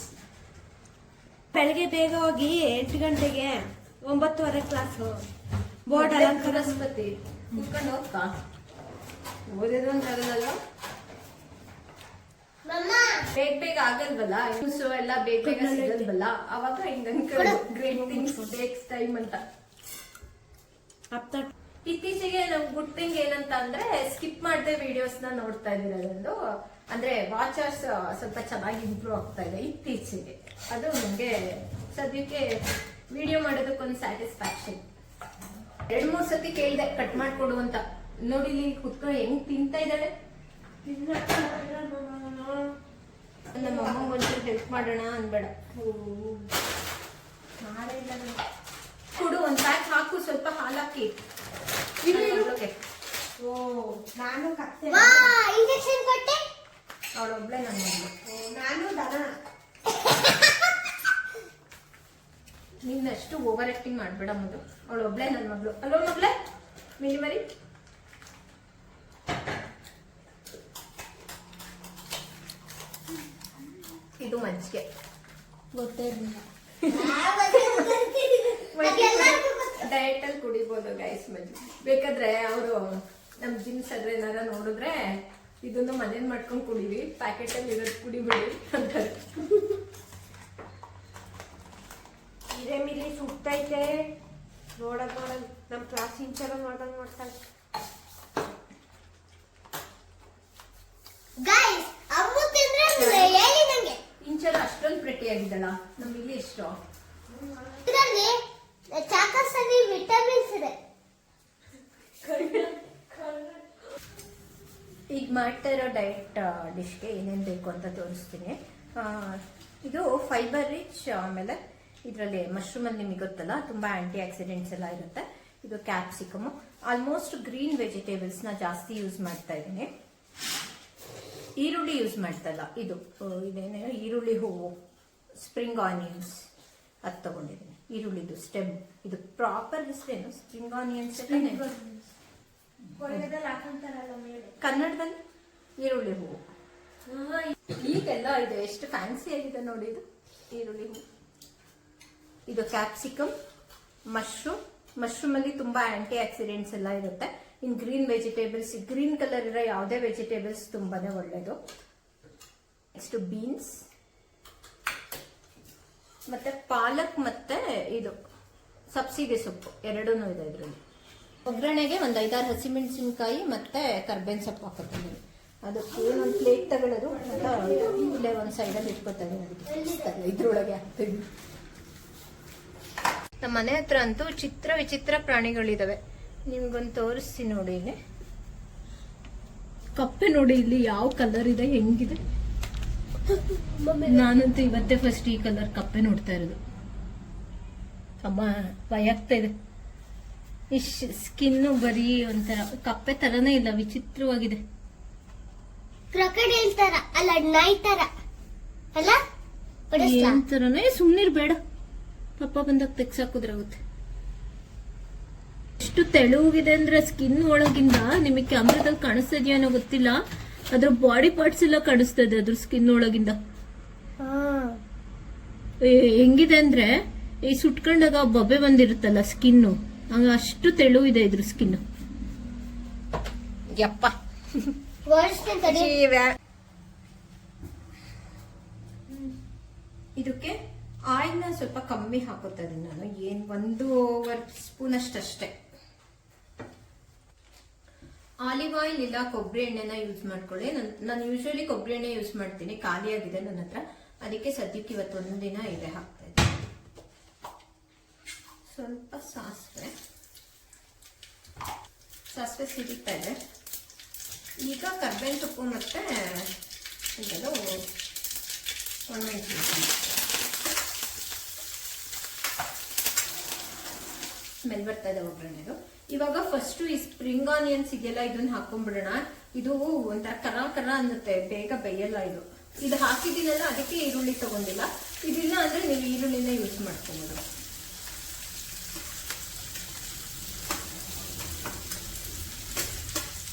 ಬೆಳಗ್ಗೆ ಬೇಗ ಹೋಗಿ 8 ಗಂಟೆಗೆ 9:30 ಕ್ಲಾಸ್ ಬೋರ್ಡ್ ಅಲಂಕಾರ. ಬೃಹಸ್ಪತಿ ಕುತ್ಕೊಂಡು ಹೋಗ್ತಾ ಓದಿದ್ರು ಅಂತ ಆಗಲ್ಲ. ಮಮ್ಮ ಬೇಗ ಆಗಲ್ವಲ್ಲ, ನ್ಯೂಸ್ ಎಲ್ಲ ಬೇಗ ಸಿಗಲ್ವಲ್ಲ, ಅವಾಗ ಹಿಂಗ ಗ್ರೇಟ್ ಥಿಂಗ್ಸ್ ಟೇಕ್ಸ್ ಟೈಮ್ ಅಂತ. ಇತ್ತೀಚೆಗೆ ನಾವು ಗುಡ್ ಥಿಂಗ್ ಏನಂತ ಅಂದ್ರೆ ಸ್ಕಿಪ್ ಮಾಡದೆ ವಿಡಿಯೋಸ್ ನ ನೋಡ್ತಾ ಇದ್ದೀರದೊಂದು. ಅಂದ್ರೆ ವಾಚರ್ಸ್ ಸ್ವಲ್ಪ ಚೆನ್ನಾಗಿ ಇಂಪ್ರೂವ್ ಆಗ್ತಾ ಇದೆ ಇತ್ತೀಚೆಗೆ. ಅದು ನಮ್ಗೆ ಸದ್ಯಕ್ಕೆ ವಿಡಿಯೋ ಮಾಡೋದಕ್ಕೊಂದು ಸ್ಯಾಟಿಸ್ಫ್ಯಾಕ್ಷನ್. 2-3 ಸತಿ ಕೇಳಿದೆ ಕಟ್ ಮಾಡ್ಕೊಡು ಅಂತ. ನೋಡಿ ಇಲ್ಲಿ ಕುತ್ಕೊಂಡು ಹೆಂಗ್ ತಿಂತಾ ಇದ್ದಾಳೆ. ನಮ್ಮ ಅಮ್ಮಂಗೆ ಒಂಚೂರು ಹೆಲ್ಪ್ ಮಾಡೋಣ ಅನ್ಬೇಡ. ಕೊಡು, ಒಂದ್ ಪ್ಯಾಕ್ ಹಾಕು, ಸ್ವಲ್ಪ ಹಾಲು ಹಾಕಿ. ಓ ನಾನು ಕತ್ತೆ. ವಾ ಇಂಜೆಕ್ಷನ್ ಕೊಟ್ಟೆ. ಅವಳೊಬ್ಳೆ ನನ್ನ ಮಗಳು. ನಾನು ದನ. ನೀನಷ್ಟು ಓವರ್ ಆಕ್ಟಿಂಗ್ ಮಾಡ್ಬೇಡ ಮಗಳು. ಅವಳೊಬ್ಳೆ ನನ್ನ ಮಗಳು. ಅಲ್ಲೋ ಮಗಳೇ ಮಿನಿ ಮರಿ. ಇದು ಮಜ್ಜಿಗೆ. ಗೊತ್ತೇ ಇರಲಿಲ್ಲ. ಡಯಟ್ ಅಲ್ಲಿ ಕುಡಿಬಹುದು ಗೈಸ್ ಮಜ್ಜಿಗೆ. ಬೇಕಾದ್ರೆ ಅವರು ನಮ್ ಜಿಮ್ ಸರ್ ಏನಾರ ನೋಡಿದ್ರೆ ಇದನ್ನು ಮನೇಲಿ ಮಾಡ್ಕೊಂಡು ಕುಡಿವಿ, ಪ್ಯಾಕೆಟ್ ಅಲ್ಲಿ ಇರೋದು ಕುಡಿಬಿಡಿ ಅಂತಾರೆ. ಹಿರೇಮಿಲಿ ಸುಟ್ಟೈತೆ. ನೋಡಕ್ ನಮ್ ಕ್ಲಾಸ್ ಇಂಚಲ ನೋಡ್ದಂಗ್ ಮಾಡ್ತಾಳೆ. ಗೈಸ್ ಅಮ್ಮ ತಿಂದ್ರೆ ಹೇಳಿ ನಂಗೆ. ಇಂಚಲ್ ಅಷ್ಟೊಂದು ಪ್ರೆಟಿ ಆಗಿದ್ದಳ. ನಮ್ ಇಲ್ಲಿ ಎಷ್ಟು ಇದರಲ್ಲಿ ಚಾಕಸ್ ಅಲ್ಲಿ ವಿಟಮಿನ್ಸ್ ಇದೆ. ಈಗ ಮಾಡ್ತಾ ಇರೋ ಡಯಟ್ ಡಿಶ್ಗೆ ಏನೇನು ಬೇಕು ಅಂತ ತೋರಿಸ್ತೀನಿ. ಇದು ಫೈಬರ್ ರಿಚ್. ಆಮೇಲೆ ಇದರಲ್ಲಿ ಮಶ್ರೂಮ್ ಅಲ್ಲಿ ನಿಮಗೆ ಗೊತ್ತಲ್ಲ ತುಂಬಾ ಆಂಟಿ ಆಕ್ಸಿಡೆಂಟ್ಸ್ ಎಲ್ಲ ಇರುತ್ತೆ. ಇದು ಕ್ಯಾಪ್ಸಿಕಮ್. ಆಲ್ಮೋಸ್ಟ್ ಗ್ರೀನ್ ವೆಜಿಟೇಬಲ್ಸ್ ನ ಜಾಸ್ತಿ ಯೂಸ್ ಮಾಡ್ತಾ ಇದ್ದೀನಿ. ಈರುಳ್ಳಿ ಯೂಸ್ ಮಾಡ್ತಾ ಇಲ್ಲ. ಇದೇನೇ ಈರುಳ್ಳಿ ಹೂವು, ಸ್ಪ್ರಿಂಗ್ ಆನಿಯನ್ಸ್ ಅದು ತಗೊಂಡಿದ್ದೀನಿ. ಈರುಳ್ಳಿದು ಸ್ಟೆಮ್. ಇದು ಪ್ರಾಪರ್ ಹೆಸರೇನು? Spring onions. ಕನ್ನಡದಲ್ಲಿ ಈರುಳ್ಳಿ ಹೂವು. ಈಗೆಲ್ಲ ಇದೆ ಎಷ್ಟು ಫ್ಯಾನ್ಸಿ ಆಗಿದೆ ನೋಡಿ. ಇದು ಈರುಳ್ಳಿ ಹೂವು. ಇದು ಕ್ಯಾಪ್ಸಿಕಮ್, ಮಶ್ರೂಮ್ ಅಲ್ಲಿ ತುಂಬಾ ಆಂಟಿ ಆಕ್ಸಿಡೆಂಟ್ಸ್ ಎಲ್ಲ ಇರುತ್ತೆ. In green vegetables, green colour ಇರೋ ಯಾವುದೇ ವೆಜಿಟೇಬಲ್ಸ್ ತುಂಬಾನೇ ಒಳ್ಳೇದು. ನೆಕ್ಸ್ಟ್ ಬೀನ್ಸ್, ಮತ್ತೆ ಪಾಲಕ್, ಮತ್ತೆ ಇದು ಸಬ್ಸಿಗೆ ಸೊಪ್ಪು ಎರಡೂ ಇದೆ ಇದರಲ್ಲಿ. ಒಗ್ಗರಣೆಗೆ ಒಂದು 5-6 ಹಸಿಮೆಣಸಿನ್ಕಾಯಿ ಮತ್ತೆ ಕರ್ಬೇವಿನ ಸೊಪ್ಪು ಹಾಕೋತೀನಿ. ಅದಕ್ಕೆ ಒಂದು ಪ್ಲೇಟ್ ತಗೊಳ್ಳೋದು ಇಲ್ಲೇ ಒಂದು ಸೈಡಲ್ಲಿ ಇಟ್ಕೋತಾರೆ. ಇದ್ರೊಳಗೆ ಹಾಕ್ತೀವಿ. ನಮ್ಮ ಮನೆ ಹತ್ರ ಅಂತೂ ವಿಚಿತ್ರ ಪ್ರಾಣಿಗಳಿದಾವೆ. ನಿಮ್ಗೊಂದು ತೋರಿಸ್ತೀನಿ ನೋಡಿ. ಇಲ್ಲಿ ಕಪ್ಪೆ ನೋಡಿ, ಇಲ್ಲಿ ಯಾವ ಕಲರ್ ಇದೆ, ಹೆಂಗಿದೆ. ನಾನಂತೂ ಇವತ್ತೇ ಫಸ್ಟ್ ಈ ಕಲರ್ ಕಪ್ಪೆ ನೋಡ್ತಾ ಇರೋದು. ಅಮ್ಮ ಭಯ ಆಗ್ತಾ ಇದೆ. ಈ ಸ್ಕಿನ್ ಬರೀ ಒಂಥರ ಕಪ್ಪೆ ತರನೇ ಇಲ್ಲ, ವಿಚಿತ್ರವಾಗಿದೆ. ಕ್ರೊಕೊಡೈಲ್ ತರ ಅಲ್ಲ, ನಾಯಿ ತರ ಅಲ್ಲ. ಏನ್ ತರನೇ. ಸುಮ್ನಿರ್ಬೇಡ, ಪಪ್ಪ ಬಂದಾಗ ತೆಗ್ಸಾಕುದ್ರಾಗುತ್ತೆ. ಎಷ್ಟು ತೆಳುವಾಗಿದೆ ಅಂದ್ರೆ ಸ್ಕಿನ್ ಒಳಗಿಂದ. ನಿಮಗೆ ಕ್ಯಾಮ್ರಾದಲ್ಲಿ ಕಾಣಿಸ್ತಾ ಇದೆಯೋ ಏನೋ ಗೊತ್ತಿಲ್ಲ, ಅದ್ರ ಬಾಡಿ ಪಾರ್ಟ್ಸ್ ಎಲ್ಲ ಕಾಣಿಸ್ತದೆ ಅದ್ರ ಸ್ಕಿನ್ ಒಳಗಿಂದ. ಹೆಂಗಿದೆ ಅಂದ್ರೆ ಈ ಸುಟ್ಕೊಂಡಾಗ ಬೊಬ್ಬೆ ಬಂದಿರುತ್ತಲ್ಲ ಸ್ಕಿನ್, ಅಷ್ಟು ತೆಳು ಇದೆ ಇದ್ರ ಸ್ಕಿನ್. ಯಪ್ಪ ಇದಕ್ಕೆ ಆಯಿಲ್ನ ಸ್ವಲ್ಪ ಕಮ್ಮಿ ಹಾಕೋತಾ ಇದೀನಿ ನಾನು. 1 ಸ್ಪೂನ್ ಅಷ್ಟೇ. ಆಲಿವ್ ಆಯಿಲ್ ಇಲ್ಲ ಕೊಬ್ಬರಿ ಎಣ್ಣೆನ ಯೂಸ್ ಮಾಡ್ಕೊಳ್ಳಿ. ನಾನು ಯೂಶಲಿ ಕೊಬ್ಬರಿ ಎಣ್ಣೆ ಯೂಸ್ ಮಾಡ್ತೀನಿ, ಖಾಲಿ ಆಗಿದೆ ನನ್ನ ಹತ್ರ, ಅದಕ್ಕೆ ಸದ್ಯಕ್ಕೆ ಇವತ್ತೊಂದು ದಿನ ಇದೆ ಹಾಕ್ತಾ ಇದ್ದೀನಿ. ಸ್ವಲ್ಪ ಸಾಸಿವೆ ಸಿಡಿತಾ ಇದೆ. ಈಗ ಕರ್ಬೇವಿನ ಸೊಪ್ಪು ಮತ್ತೆ ಇದೆಲ್ಲ ಒಣಮೆಣಸಿನಕಾಯಿ ಸ್ಮೆಲ್ ಬರ್ತಾ ಇದೆ ಒಗ್ಗರಣೆದು. ಇವಾಗ ಫಸ್ಟ್ ಈ ಸ್ಪ್ರಿಂಗ್ ಆನಿಯನ್ಸ್ ಇದೆಯಲ್ಲ ಇದನ್ನ ಹಾಕೊಂಡ್ಬಿಡೋಣ. ಇದು ಒಂಥರ ಕರ ಅನ್ನುತ್ತೆ, ಬೇಗ ಬೇಯಲ್ಲ ಇದು. ಇದು ಹಾಕಿದ್ದೀನಲ್ಲ ಅದಕ್ಕೆ ಈರುಳ್ಳಿ ತಗೊಂಡಿಲ್ಲ. ಇದಿಲ್ಲ ಅಂದ್ರೆ ನೀವು ಈರುಳ್ಳಿನ ಯೂಸ್ ಮಾಡ್ಕೊಬೋದು.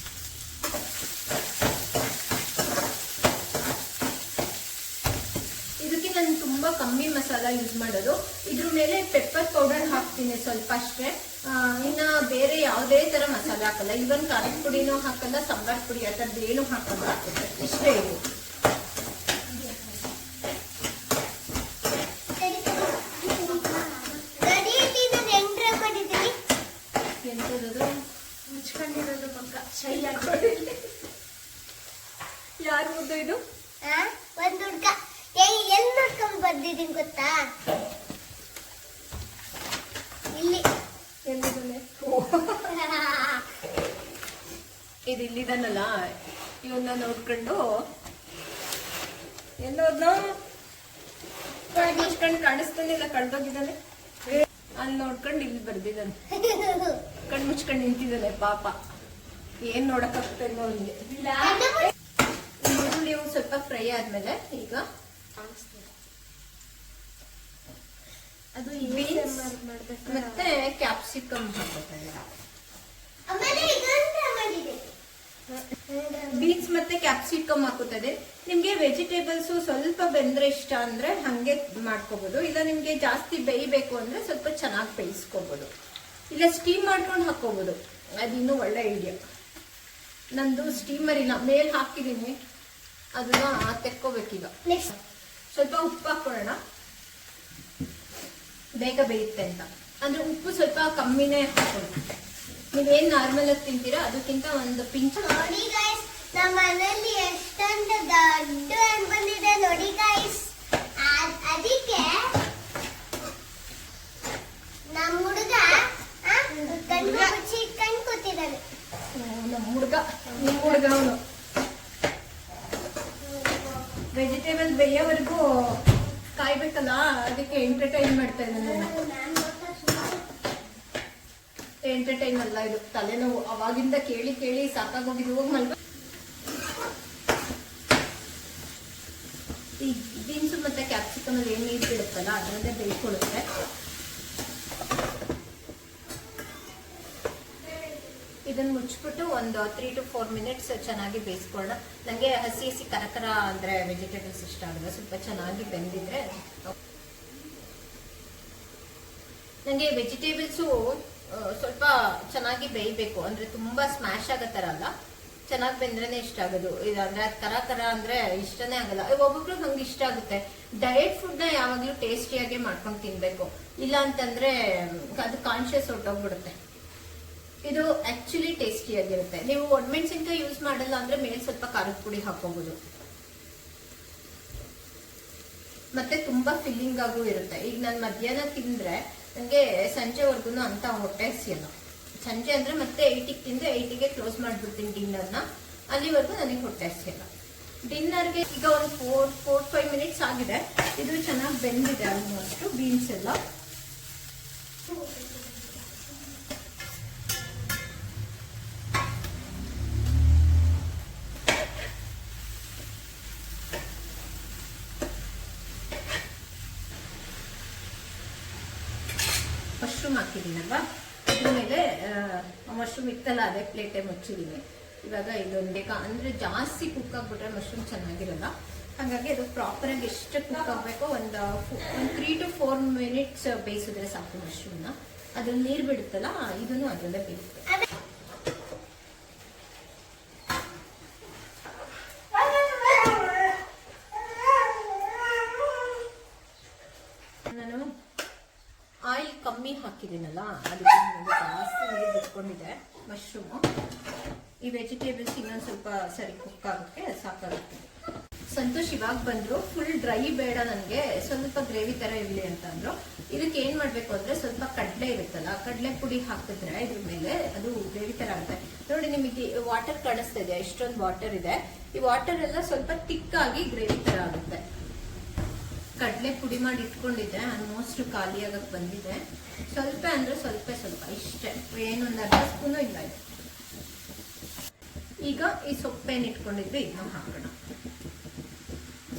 ನಾನು ತುಂಬಾ ಕಮ್ಮಿ ಮಸಾಲ ಯೂಸ್ ಮಾಡೋದು. ಇದ್ರ ಮೇಲೆ ಪೆಪ್ಪರ್ ಪೌಡರ್ ಹಾಕ್ತೀನಿ ಸ್ವಲ್ಪ ಅಷ್ಟೇ. ಇನ್ನ ಬೇರೆ ಯಾವುದೇ ತರ ಮಸಾಲ ಹಾಕಲ್ಲ. ಇವನ್ ಖಾರದ ಪುಡಿನೂ ಹಾಕಲ್ಲ, ಸಾಂಬಾರ್ ಪುಡಿ ಆ ಥರದ್ದು ಏನು ಹಾಕಲ್ಲ, ಇಷ್ಟೇ ಇದು. ಎಂತದ್ದು ಮುಚ್ಕೊಂಡಿರೋದು ಪಕ್ಕ ಯಾರು ಮುದ್ದು ಇದು? ಒಂದು ಹುಡ್ಗ ಎಲ್ಲಿ ನೋಡ್ಕೊಂಡ್ ಬಂದಿದ್ದೀನಿ ಗೊತ್ತಾ? ಇಲ್ಲಿ ಇದು ಇಲ್ಲಿದಾನಲ್ಲ, ಇವನ್ನ ನೋಡ್ಕೊಂಡು ಎಲ್ಲೋದ್ನ ಮುಚ್ಕೊಂಡು ಕಾಣಿಸ್ತಾನಿಲ್ಲ, ಕಳ್ದೋಗಿದ್ದಾನೆ. ಅಲ್ಲಿ ನೋಡ್ಕೊಂಡು ಇಲ್ಲಿ ಬರ್ದಿದ್ದಾನೆ, ಕಣ್ ಮುಚ್ಕೊಂಡು ನಿಂತಿದ್ದಾನೆ ಪಾಪ. ಏನ್ ನೋಡಕ್ಕಾಗ್ತೇನೋ ಅಲ್ಲಿ. ಈರುಳ್ಳಿ ಸ್ವಲ್ಪ ಫ್ರೈ ಆದ್ಮೇಲೆ ಈಗ ಅದು ಬೀನ್ಸ್ ಮತ್ತೆ ಕ್ಯಾಪ್ಸಿಕಮ್ ಹಾಕೋತಾರೆ. ಬೀನ್ಸ್ ಮತ್ತೆ ಕ್ಯಾಪ್ಸಿಕಮ್ ಹಾಕುತ್ತದೆ. ನಿಮ್ಗೆ ವೆಜಿಟೇಬಲ್ಸ್ ಸ್ವಲ್ಪ ಬೆಂದ್ರೆ ಇಷ್ಟ ಅಂದ್ರೆ ಹಂಗೆ ಮಾಡ್ಕೋಬಹುದು. ಇಲ್ಲ ನಿಮ್ಗೆ ಜಾಸ್ತಿ ಬೇಯಬೇಕು ಅಂದ್ರೆ ಸ್ವಲ್ಪ ಚೆನ್ನಾಗಿ ಬೇಯಿಸ್ಕೋಬಹುದು. ಇಲ್ಲ ಸ್ಟೀಮ್ ಮಾಡ್ಕೊಂಡು ಹಾಕೋಬಹುದು, ಅದಿನ್ನೂ ಒಳ್ಳೆ ಐಡಿಯಾ. ನಂದು ಸ್ಟೀಮರ್ ಇಲ್ಲ, ಮೇಲ್ ಹಾಕಿದೀನಿ, ಅದನ್ನ ತೆಕ್ಕೋಬೇಕೀಗ. ನೆಕ್ಸ್ಟ್ ಸ್ವಲ್ಪ ಉಪ್ಪು ಹಾಕೊಳ್ಳೋಣ, ಬೇಗ ಬೇಯುತ್ತೆ ಅಂತ. ಅಂದ್ರೆ ಉಪ್ಪು ಸ್ವಲ್ಪ ಕಮ್ಮಿನೇ ಹಾಕೊಳ್ಳಿ. ನೀವೇನ್ ನಾರ್ಮಲ್ ಆಗಿ ತಿಂತೀರಾ ಅದಕ್ಕಿಂತ ಒಂದು ಪಿಂಚ್. ನೋಡಿ ಗೈಸ್, ನಮ್ಮ ಮನೆಯಲ್ಲಿ ಎಷ್ಟೊಂದು ದೊಡ್ಡ ಹಣ್ಣು ಬಂದಿದೆ ನೋಡಿ ಗೈಸ್. ಅದಕ್ಕೆ ನಮ್ಮ ಹುಡುಗ ಕಣ್ಣು ಮುಚ್ಚಿ ಇಟ್ಕೊಂಡು ಕೂತಿದ್ದಾನೆ. ನಮ್ಮ ಹುಡುಗ, ನಿಮ್ಮ ಹುಡುಗ ಅವನು ವೆಜಿಟೇಬಲ್ ಬೇಯೋವರೆಗೂ ಕಾಯ್ಬೇಕಲ್ಲ, ಅದಕ್ಕೆ ಎಂಟರ್ಟೈನ್ ಮಾಡ್ತಾ ಇದ್ದಾನೆ. ಎಂಟರ್ಟೈನ್ ಅಲ್ಲ ಇದು, ತಲೆನೋವು. ಅವಾಗಿಂದ ಕೇಳಿ ಕೇಳಿ ಸಾಕಾಗೋಗಿದ್ದು. ಹೋಗಿ ಮಲ್ಗ. ಈ ಬೀನ್ಸು ಮತ್ತೆ ಕ್ಯಾಪ್ಸಿಕಮ್ ಅಲ್ಲಿ ಏನ್ ನೀರು ಬಿಡುತ್ತಲ್ಲ ಅದರಲ್ಲೇ ಬೇಯಿಸ್ಕೊಳ್ಳುತ್ತೆ. ಇದನ್ನ ಮುಚ್ಚಿಬಿಟ್ಟು ಒಂದು 3 to 4 minutes ಚೆನ್ನಾಗಿ ಬೇಯಿಸ್ಕೊಳ್ಳೋಣ. ನನಗೆ ಹಸಿ ಹಸಿ ಕರಕರ ಅಂದ್ರೆ ವೆಜಿಟೇಬಲ್ಸ್ ಇಷ್ಟ ಆಗಲ್ಲ, ಸ್ವಲ್ಪ ಚೆನ್ನಾಗಿ ಬೆಂದಿದ್ರೆ. ನನಗೆ ವೆಜಿಟೇಬಲ್ಸು ಸ್ವಲ್ಪ ಚೆನ್ನಾಗಿ ಬೇಯಬೇಕು, ಅಂದ್ರೆ ತುಂಬಾ ಸ್ಮ್ಯಾಶ್ ಆಗೋ ಥರ ಅಲ್ಲ, ಚೆನ್ನಾಗಿ ಬೆಂದ್ರೇನೆ ಇಷ್ಟ ಆಗೋದು. ಇದಂದ್ರೆ ಕರ ಅಂದ್ರೆ ಇಷ್ಟನೇ ಆಗಲ್ಲ. ಒಬ್ಬೊಬ್ರು ನಂಗೆ ಇಷ್ಟ ಆಗುತ್ತೆ. ಡಯಟ್ ಫುಡ್ ನ ಯಾವಾಗ್ಲೂ ಟೇಸ್ಟಿಯಾಗಿ ಮಾಡ್ಕೊಂಡು ತಿನ್ಬೇಕು, ಇಲ್ಲ ಅಂತಂದ್ರೆ ಅದು ಕಾನ್ಶಿಯಸ್ ಹೊರಟೋಗ್ಬಿಡುತ್ತೆ. ಇದು ಆಕ್ಚುಲಿ ಟೇಸ್ಟಿಯಾಗಿರುತ್ತೆ. ನೀವು ಒಣಮೆಣಸಿನ್ಕಾಯಿ ಯೂಸ್ ಮಾಡಲ್ಲ ಅಂದ್ರೆ ಮೇಲೆ ಸ್ವಲ್ಪ ಖಾರದ ಪುಡಿ ಹಾಕೋಬಹುದು. ಮತ್ತೆ ತುಂಬಾ ಫಿಲ್ಲಿಂಗ್ ಆಗೂ ಇರುತ್ತೆ. ಈಗ ನಾನು ಮಧ್ಯಾಹ್ನ ತಿಂದ್ರೆ ನನಗೆ ಸಂಜೆವರೆಗೂ ಅಂತ ಹೊಟ್ಟೆ ಹಸಿಯಲ್ಲ. ಸಂಜೆ ಅಂದ್ರೆ ಮತ್ತೆ 8ಗೆ ತಿಂದ್ರೆ 8ಗೆ ಕ್ಲೋಸ್ ಮಾಡ್ಬಿಡ್ತೀನಿ ಡಿನ್ನರ್ನ. ಅಲ್ಲಿವರೆಗೂ ನನಗೆ ಹೊಟ್ಟೆ ಹಸಿಯಲ್ಲ. ಡಿನ್ನರ್ಗೆ ಈಗ ಒಂದು 4-5 minutes ಆಗಿದೆ. ಇದು ಚೆನ್ನಾಗಿ ಬೆಂದಿದೆ ಆಲ್ಮೋಸ್ಟ್ ಬೀನ್ಸ್ ಎಲ್ಲ. ಮಶ್ರೂಮ್ ಹಾಕಿದ್ದೀನಲ್ವಾ, ಇದ್ರ ಮೇಲೆ ಮಶ್ರೂಮ್ ಇತ್ತಲ್ಲ ಅದೇ ಪ್ಲೇಟೇ ಮುಚ್ಚಿದ್ದೀನಿ. ಇವಾಗ ಇದೊಂದು ಅಂದ್ರೆ ಜಾಸ್ತಿ ಕುಕ್ ಆಗ್ಬಿಟ್ರೆ ಮಶ್ರೂಮ್ ಚೆನ್ನಾಗಿರಲ್ಲ. ಹಾಗಾಗಿ ಅದು ಪ್ರಾಪರ್ ಆಗಿ ಎಷ್ಟು ಕುಕ್ ಆಗಬೇಕೋ ಒಂದು 3 to 4 minutes ಬೇಯಿಸಿದ್ರೆ ಸಾಕು ಮಶ್ರೂಮ್ನ. ಅದ್ರಲ್ಲಿ ನೀರು ಬಿಡುತ್ತಲ್ಲ, ಇದನ್ನು ಅದರಲ್ಲೇ ಬೇಯಿಸುತ್ತೆ. ನಾನು ಆಯಿಲ್ ಕಮ್ಮಿ ಹಾಕಿದ್ದೀನಿ. ಹಾಕಿದ್ದೀನಲ್ಲ ಅದಕ್ಕೆ ಜಾಸ್ತಿ ನೀರು ಬಿಟ್ಕೊಂಡಿದೆ ಮಶ್ರೂಮು. ಈ ವೆಜಿಟೇಬಲ್ಸ್ ಇನ್ನೊಂದು ಸ್ವಲ್ಪ ಸರಿ ಕುಕ್ ಆಗೋಕ್ಕೆ ಸಾಕಾಗುತ್ತೆ. ಸಂತೋಷ್ ಇವಾಗ ಬಂದ್ರು, ಫುಲ್ ಡ್ರೈ ಬೇಡ ನನಗೆ, ಸ್ವಲ್ಪ ಗ್ರೇವಿ ತರ ಇರಲಿ ಅಂತ ಅಂದ್ರು. ಇದಕ್ಕೆ ಏನ್ ಮಾಡ್ಬೇಕು ಅಂದ್ರೆ ಸ್ವಲ್ಪ ಕಡಲೆ ಇರುತ್ತಲ್ಲ, ಕಡಲೆ ಪುಡಿ ಹಾಕಿದ್ರೆ ಇದ್ರ ಮೇಲೆ ಅದು ಗ್ರೇವಿ ತರ ಆಗುತ್ತೆ. ನೋಡಿ ನಿಮಗೆ ವಾಟರ್ ಕಾಣಿಸ್ತಾ ಇದೆ, ಎಷ್ಟೊಂದು ವಾಟರ್ ಇದೆ. ಈ ವಾಟರ್ ಎಲ್ಲ ಸ್ವಲ್ಪ ತಿಕ್ ಆಗಿ ಗ್ರೇವಿ ತರ ಆಗುತ್ತೆ. ಕಡಲೆ ಪುಡಿ ಮಾಡಿ ಇಟ್ಕೊಂಡಿದ್ದೆ, ಆಲ್ಮೋಸ್ಟ್ ಖಾಲಿ ಆಗಕ್ಕೆ ಬಂದಿದೆ. ಸ್ವಲ್ಪ ಅಂದ್ರೆ ಸ್ವಲ್ಪ ಇಷ್ಟೇ, ಏನೊಂದು ಅರ್ಧ ಸ್ಪೂನು ಇಲ್ಲ ಇದೆ. ಈಗ ಈ ಸೊಪ್ಪೇನು ಇಟ್ಕೊಂಡಿದ್ರೆ ಇದನ್ನ ಹಾಕೋಣ.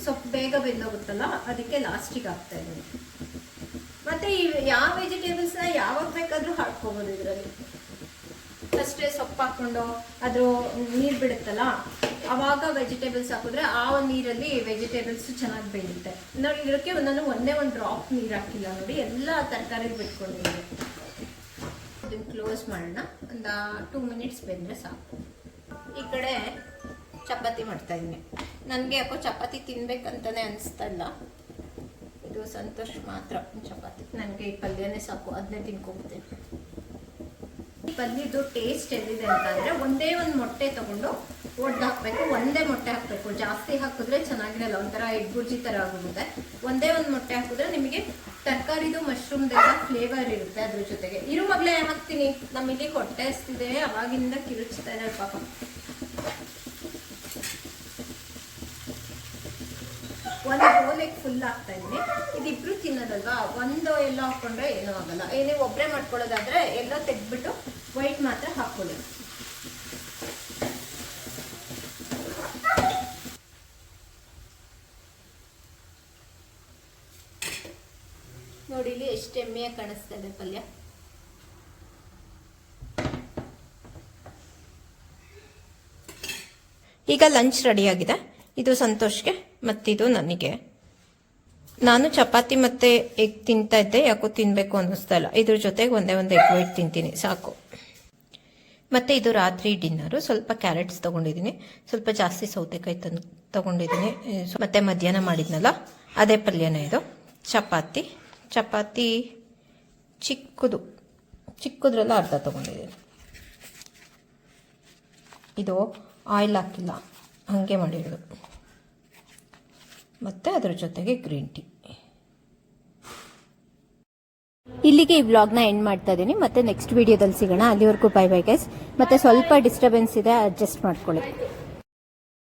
ಸೊಪ್ಪು ಬೇಗ ಬೆಂದೋಗುತ್ತಲ್ಲ, ಅದಕ್ಕೆ ಲಾಸ್ಟಿಗೆ ಹಾಕ್ತಾ ಇದ್ದೀನಿ. ಮತ್ತೆ ಈ ಯಾವ ವೆಜಿಟೇಬಲ್ಸ್ ಯಾವಾಗ ಬೇಕಾದ್ರೂ ಹಾಕೋಬಹುದು ಇದರಲ್ಲಿ. ಅಷ್ಟೇ ಸೊಪ್ಪು ಹಾಕೊಂಡು ಅದು ನೀರು ಬಿಡುತ್ತಲ್ಲ, ಅವಾಗ ವೆಜಿಟೇಬಲ್ಸ್ ಹಾಕಿದ್ರೆ ಆ ಒಂದು ನೀರಲ್ಲಿ ವೆಜಿಟೇಬಲ್ಸ್ ಚೆನ್ನಾಗಿ ಬೆಳೆಯುತ್ತೆ. ನೋಡಿ ಇದಕ್ಕೆ ನಾನು ಒಂದೇ ಒಂದು ಡ್ರಾಪ್ ನೀರು ಹಾಕಿಲ್ಲ, ನೋಡಿ ಎಲ್ಲ ತರಕಾರಿ ಬಿಟ್ಕೊಂಡಿದ್ದೀನಿ. ಇದನ್ನು ಕ್ಲೋಸ್ ಮಾಡೋಣ, ಒಂದು 2 ಮಿನಿಟ್ಸ್ ಬೆಂದರೆ ಸಾಕು. ಈ ಕಡೆ ಚಪಾತಿ ಮಾಡ್ತಾ ಇದ್ದೀನಿ. ನನಗೆ ಯಾಕೋ ಚಪಾತಿ ತಿನ್ಬೇಕಂತಾನೆ ಅನಿಸ್ತಾ ಇಲ್ಲ. ಇದು ಸಂತೋಷ್ ಮಾತ್ರ ಚಪಾತಿ, ನನಗೆ ಈ ಪಲ್ಯನೇ ಸಾಕು, ಅದನ್ನೇ ತಿನ್ಕೊಂಡ್ಬಿಡ್ತೇನೆ. ಈ ಪಲ್ಯದ್ದು ಟೇಸ್ಟ್ ಎಲ್ಲಿದೆ ಅಂತಂದರೆ, ಒಂದೇ ಒಂದು ಮೊಟ್ಟೆ ತಗೊಂಡು ಒಡ್ದು ಹಾಕಬೇಕು. ಒಂದೇ ಮೊಟ್ಟೆ ಹಾಕಬೇಕು, ಜಾಸ್ತಿ ಹಾಕಿದ್ರೆ ಚೆನ್ನಾಗಿರಲ್ಲ, ಒಂಥರ ಎಗ್ ಬುರ್ಜಿ ಥರ ಆಗೋಗುತ್ತೆ. ಒಂದೇ ಒಂದು ಮೊಟ್ಟೆ ಹಾಕಿದ್ರೆ ನಿಮಗೆ ತರಕಾರಿದು ಮಶ್ರೂಮ್ದೆಲ್ಲ ಫ್ಲೇವರ್ ಇರುತ್ತೆ. ಅದ್ರ ಜೊತೆಗೆ ಇರು ಮಗಳೇ ಹಾಕ್ತೀನಿ, ನಮಗೆ ಹೊಟ್ಟೆ ಹಸ್ತಿದೆ, ಅವಾಗಿಂದ ಕಿರುಚ್ತಾ ಇದ್ದಾರೆ ಪಾಪ. ಒಂದು ಬೋಲೆಗೆ ಫುಲ್ ಹಾಕ್ತಾ ಇದ್ದೀನಿ. ಇದಿಬ್ರು ತಿನ್ನೋದಲ್ವಾ, ಒಂದು ಎಲ್ಲೋ ಹಾಕೊಂಡ್ರೆ ಏನೂ ಆಗಲ್ಲ. ಏನೇ ಒಬ್ಬರೇ ಮಾಡ್ಕೊಳ್ಳೋದಾದ್ರೆ ಎಲ್ಲೋ ತೆಗೆದ್ಬಿಟ್ಟು ವೈಟ್ ಮಾತ್ರ ಹಾಕೊಳ್ಳಿ. ನೋಡಿ ಇಲ್ಲಿ ಎಷ್ಟು ಎಮ್ಮೆಯಾಗಿ ಕಾಣಿಸ್ತಾ ಇದೆ ಪಲ್ಯ. ಈಗ ಲಂಚ್ ರೆಡಿಯಾಗಿದೆ. ಇದು ಸಂತೋಷ್ಗೆ ಮತ್ತಿದು ನನಗೆ. ನಾನು ಚಪಾತಿ ಮತ್ತೆ ಎಗ್ ತಿಂತಾ ಇದ್ದೆ, ಯಾಕೋ ತಿನ್ಬೇಕು ಅನ್ನಿಸ್ತಾ ಇಲ್ಲ. ಇದ್ರ ಜೊತೆಗೆ ಒಂದೇ ಒಂದು ಎಗ್ ವೈಟ್ ತಿಂತೀನಿ ಸಾಕು. ಮತ್ತೆ ಇದು ರಾತ್ರಿ ಡಿನ್ನರು. ಸ್ವಲ್ಪ ಕ್ಯಾರೆಟ್ಸ್ ತಗೊಂಡಿದ್ದೀನಿ, ಸ್ವಲ್ಪ ಜಾಸ್ತಿ ಸೌತೆಕಾಯಿ ತಗೊಂಡಿದ್ದೀನಿ. ಮತ್ತೆ ಮಧ್ಯಾಹ್ನ ಮಾಡಿದ್ನಲ್ಲ ಅದೇ ಪಲ್ಯನೇ ಇದು. ಚಪಾತಿ ಚಿಕ್ಕದ್ರೆಲ್ಲ ಅರ್ಧ ತಗೊಂಡಿದ್ದೀನಿ. ಇದು ಆಯಿಲ್ ಹಾಕಿಲ್ಲ, ಹಾಗೆ ಮಾಡಿರೋದು. ಮತ್ತು ಅದ್ರ ಜೊತೆಗೆ ಗ್ರೀನ್ ಟೀ. ಇಲ್ಲಿಗೆ ಈ ವ್ಲಾಗ್ನ ಎಂಡ್ ಮಾಡ್ತಾ ಇದ್ದೀನಿ. ಮತ್ತೆ ನೆಕ್ಸ್ಟ್ ವಿಡಿಯೋದಲ್ಲಿ ಸಿಗೋಣ. ಅಲ್ಲಿವರೆಗೂ ಬೈ ಗೈಸ್. ಮತ್ತೆ ಸ್ವಲ್ಪ ಡಿಸ್ಟರ್ಬೆನ್ಸ್ ಇದೆ, ಅಡ್ಜಸ್ಟ್ ಮಾಡ್ಕೊಳ್ಳಿ.